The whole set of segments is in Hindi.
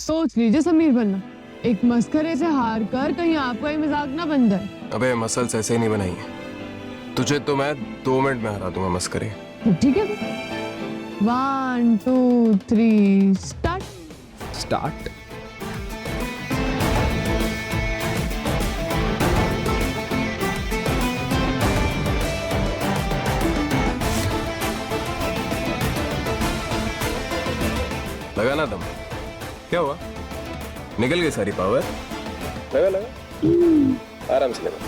सोच लीजिए समीर बनना, एक मस्करे से हार कर कहीं आपका ही मजाक ना बन जाए। अबे मसल्स ऐसे ही नहीं बनाई है। तुझे तो मैं 2 मिनट में हरा दूंगा मस्करे। तो ठीक है, 1 2 3 स्टार्ट। स्टार्ट। लगा ना दम? क्या हुआ? निकल गई सारी पावर? लगा लगा, आराम से लगा।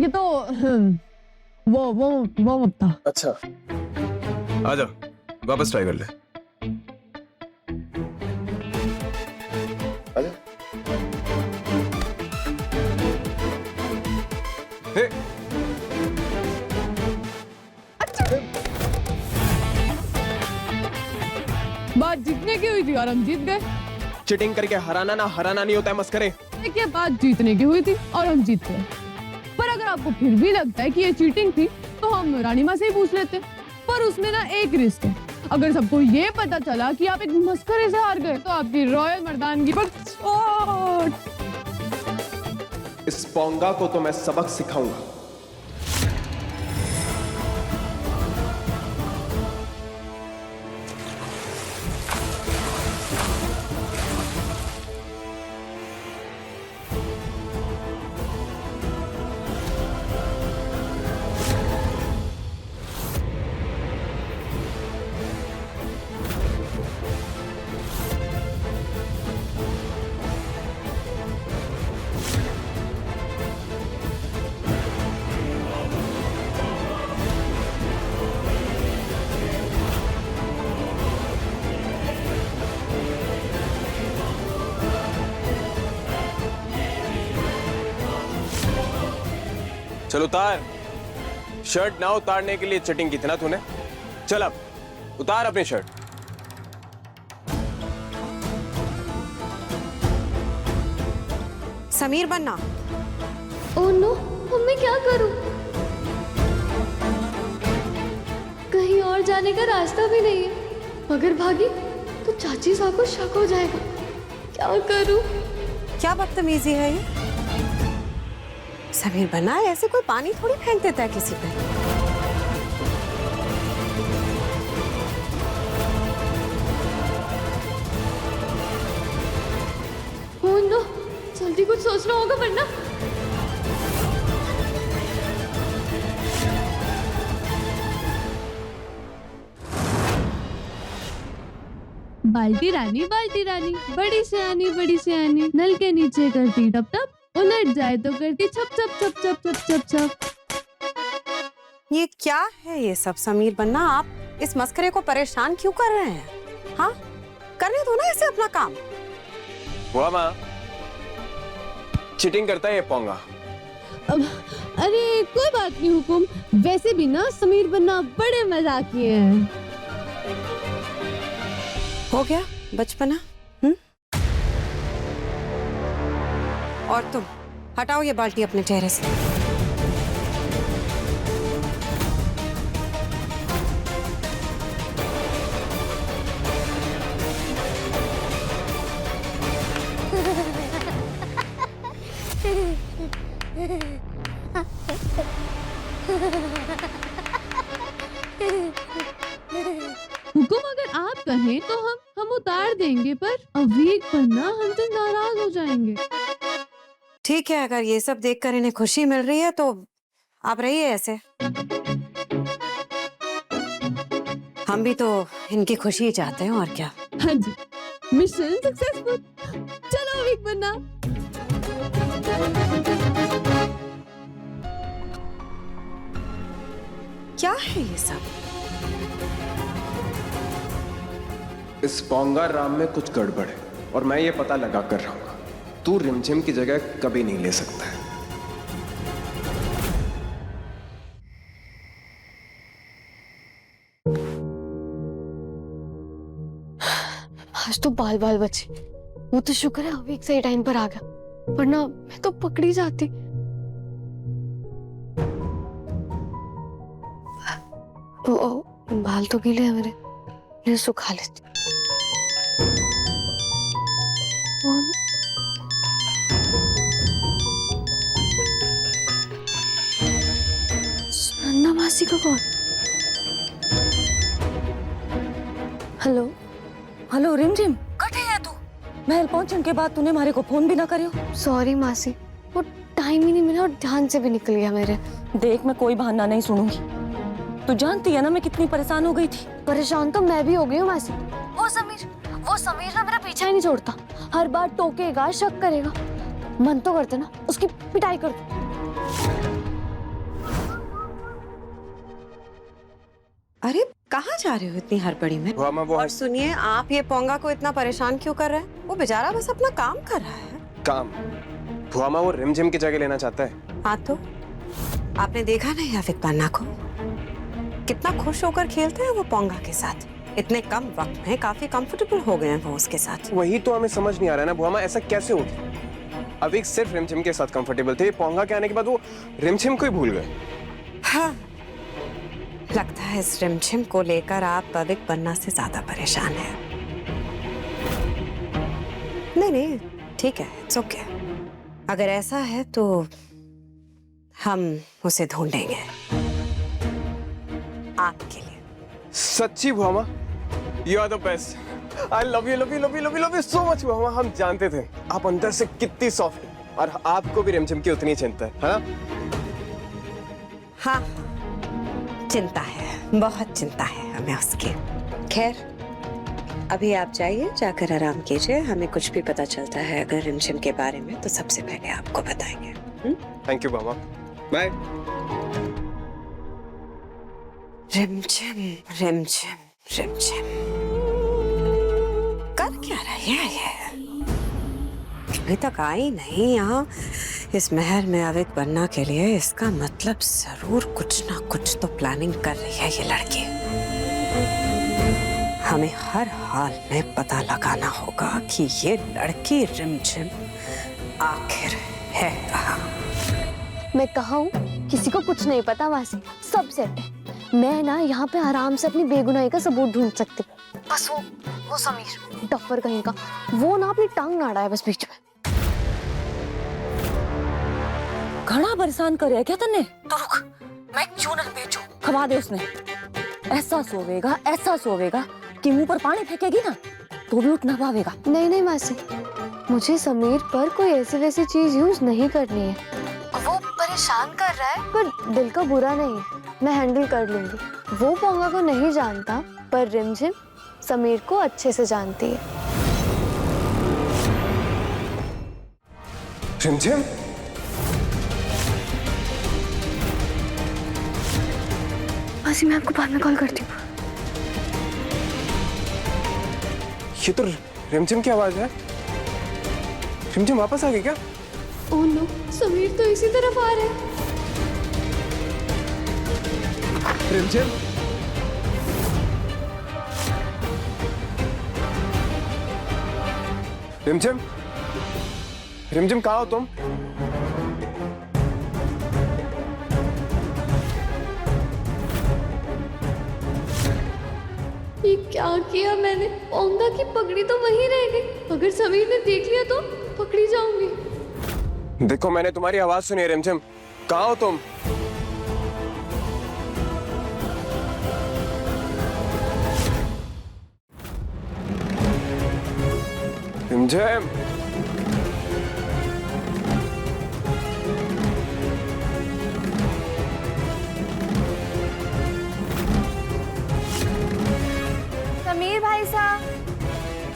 ये तो वो मत था। अच्छा, आजा वापस ट्राई कर ले। आजा। हे। बात जीतने की हुई थी और हम जीत गए। चिटिंग करके हराना नहीं होता है मस्करे। देखिए, बात जीतने की हुई थी और हम जीत गए। पर अगर आपको फिर भी लगता है कि ये चीटिंग थी तो हम रानी माँ से ही पूछ लेते। पर उसमें ना एक रिस्क है, अगर सबको ये पता चला कि आप एक मस्करे से हार गए तो आपकी रॉयल मर्दानगी पर चोट। इस पोंगा को तो मैं सबक सिखाऊंगा। चल उतार। शर्ट ना उतारने के लिए चिटिंग कितना तूने? चल अब उतार अपनी शर्ट। समीर बनना। ओह नो, अब मैं क्या करूं? कहीं और जाने का रास्ता भी नहीं है। अगर भागी तो चाची साहब को शक हो जाएगा। क्या करूं? क्या बदतमीजी है ये? समीर बनना, ऐसे कोई पानी थोड़ी फेंक देता है किसी पे। ओह नो, जल्दी कुछ सोचना होगा वरना। बाल्टी रानी बड़ी सियानी नल के नीचे करती टप टप, उलट जाए तो करती छप छप छप छप छप छप छप। ये क्या है ये सब? समीर बनना, आप इस मस्करे को परेशान क्यों कर रहे हैं? हाँ, करने दो ना इसे अपना काम। हुआ माँ, चिटिंग करता है ये पोंगा। अरे कोई बात नहीं हुकुम, वैसे भी ना समीर बनना बड़े मजाकिये हैं। हो गया बचपना। और तुम हटाओ ये बाल्टी अपने चेहरे से। हुकुम, अगर आप कहें तो हम उतार देंगे, पर अवीक बनना हमसे नाराज हो जाएंगे। ठीक है, अगर ये सब देखकर इन्हें खुशी मिल रही है तो आप रहिए ऐसे। हम भी तो इनकी खुशी ही चाहते हैं, और क्या। हाँ जी, मिशन सक्सेसफुल। चलो अवीक बनना। क्या है ये सब? इस पोंगा राम में कुछ गड़बड़ है और मैं ये पता लगा कर रहूंगा। तू रिमझिम की जगह कभी नहीं ले सकता है। आज तो बाल बाल बचे। वो तो शुक्र है अभी सही टाइम पर आ गया, वरना मैं तो पकड़ी जाती। बाल तो गीले हैं मेरे, मैं सुखा लेती। सुनंदा मासी का कॉल। हेलो हेलो रिमझिम, कटे है तू? महल पहुंचने के बाद तूने हमारे को फोन भी ना करियो। सॉरी मासी, वो टाइम ही नहीं मिला और ध्यान से भी निकल गया मेरे। देख, मैं कोई बहाना नहीं सुनूंगी। तू जानती है ना मैं कितनी परेशान हो गई थी। परेशान तो मैं भी हो गई हूँ मासी। वो समीर ना मेरा पीछा ही नहीं छोड़ता। हर बार टोकेगा, शक करेगा। मन तो करते ना उसकी पिटाई कर दूं। अरे कहाँ जा रहे हो इतनी हड़बड़ी में? और सुनिए, आप ये पोंगा को इतना परेशान क्यों कर रहे हैं? वो बेचारा बस अपना काम कर रहा है। काम? भुआमा वो रिमझिम की जगह लेना चाहता है। हाँ तो आपने देखा नहीं अविक पन्ना को? कितना खुश होकर खेलते हैं वो पोंगा के साथ। इतने कम वक्त में काफी कंफर्टेबल हो गए हैं वो उसके साथ। वही तो हमें समझ नहीं आ रहा है ना भुआमा, ऐसा कैसे हो गया? अविक सिर्फ रिमझिम के साथ कंफर्टेबल थे, पोंगा के आने के बाद वो रिमझिम को ही भूल गए। हाँ, लगता है इस रिमझिम को लेकर आप अविक पन्ना से ज्यादा परेशान हैं। नहीं, ठीक है, इट्स ओके। अगर ऐसा है तो हम उसे ढूंढेंगे आपके लिए। सच्ची भुआमा, you are the best. I love you so much भुआमा। हम जानते थे आप अंदर से कितनी सॉफ्ट हैं और आपको भी रिमझिम की उतनी चिंता है, हाँ? हाँ, चिंता है, बहुत चिंता है हमें उसकी। खैर, अभी आप जाइए, जाकर आराम कीजिए। हमें कुछ भी पता चलता है अगर रिमझिम के बारे में तो सबसे पहले आपको बताएंगे। थैंक यू भुआमा, बाय। रिमझिम रिमझिम रिमझिम कर क्या रही है ये? अभी तक आई नहीं यहाँ इस महल में अविक बनना के लिए। इसका मतलब जरूर कुछ ना कुछ तो प्लानिंग कर रही है ये लड़की। हमें हर हाल में पता लगाना होगा कि ये लड़की रिमझिम आखिर है कहाँ। मैं कहा हूँ, किसी को कुछ नहीं पता मासी, सब सेट है। मैं ना यहाँ पे आराम से अपनी बेगुनाही का सबूत ढूंढ सकती हूँ। बस वो समीर डफर कहीं का, वो ना अपनी टांग ना अड़ाए बस बीच में। घना परेशान करे क्या तन्ने? तो रुक, मैं एक चूनर बेचू खवा दे उसने। ऐसा सोवेगा कि मुंह पर पानी फेंकेगी ना तो भी उठ ना पावेगा। नहीं मासी, मुझे समीर पर कोई ऐसी वैसी चीज यूज नहीं करनी है। वो परेशान कर रहा है पर दिल का बुरा नहीं है, मैं हैंडल कर लूंगी। वो पोंगा को नहीं जानता पर रिमझिम समीर को अच्छे से जानती है। रिमझिम? मासी, मैं आपको बाद में कॉल करती हूँ। ये तो रिमझिम की आवाज है। रिमझिम वापस आ गई क्या? ओह नो, समीर तो इसी तरफ आ रहे हैं। रिमझिम? रिमझिम कहाँ हो तुम? ये क्या किया मैंने? पोंगा की पगड़ी तो वहीं रह गई। अगर समीर ने देख लिया तो पकड़ी जाऊंगी। देखो, मैंने तुम्हारी आवाज सुनी है रिमझिम, कहाँ हो तुम? रिमझिम?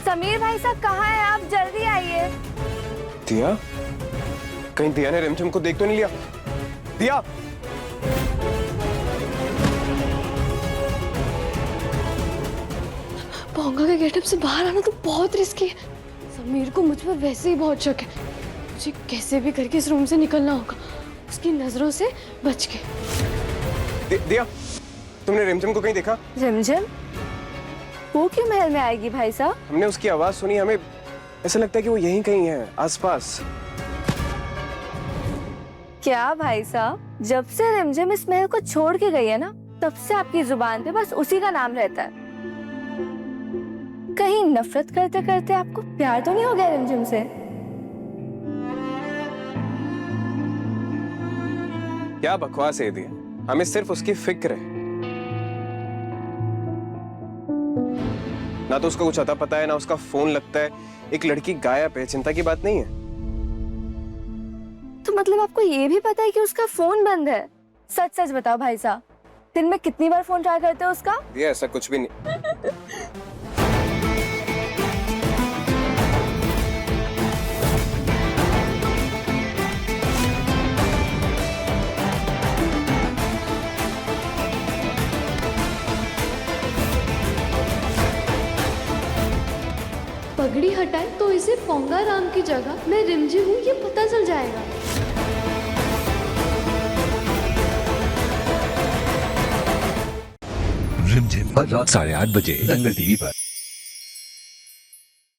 समीर भाई साहब कहाँ हैं आप? जल्दी आइए। दिया? कहीं दिया ने रिमझिम को देख तो नहीं लिया? दिया? पोंगा के गेटअप से बाहर आना तो बहुत रिस्की है। समीर को मुझ पर वैसे ही बहुत शक है। मुझे कैसे भी करके इस रूम से निकलना होगा, उसकी नजरों से बच के। दिया, तुमने रिमझिम को कहीं देखा? रिमझिम? वो क्यों महल में आएगी भाई साहब? हमने उसकी आवाज सुनी, हमें ऐसा लगता है कि वो यहीं कहीं है, आसपास। क्या भाई साहब, जब से रिमझिम इस महल को छोड़ के गई है ना, तब से आपकी जुबान पे बस उसी का नाम रहता है। कहीं नफरत करते करते आपको प्यार तो नहीं हो गया रिमझिम से? क्या बकवास है दी, हमें सिर्फ उसकी फिक्र है। ना तो उसको कुछ अता पता है, ना उसका फोन लगता है। एक लड़की गायब है, चिंता की बात नहीं है। तो मतलब आपको ये भी पता है कि उसका फोन बंद है? सच सच बताओ भाई साहब, दिन में कितनी बार फोन ट्राई करते हो उसका? ये ऐसा कुछ भी नहीं। पगड़ी हटाए तो इसे पोंगा राम की जगह मैं रिमझिम हूँ ये पता चल जाएगा। रिमझिम हर रात 8:30 बजे दंगल टीवी पर।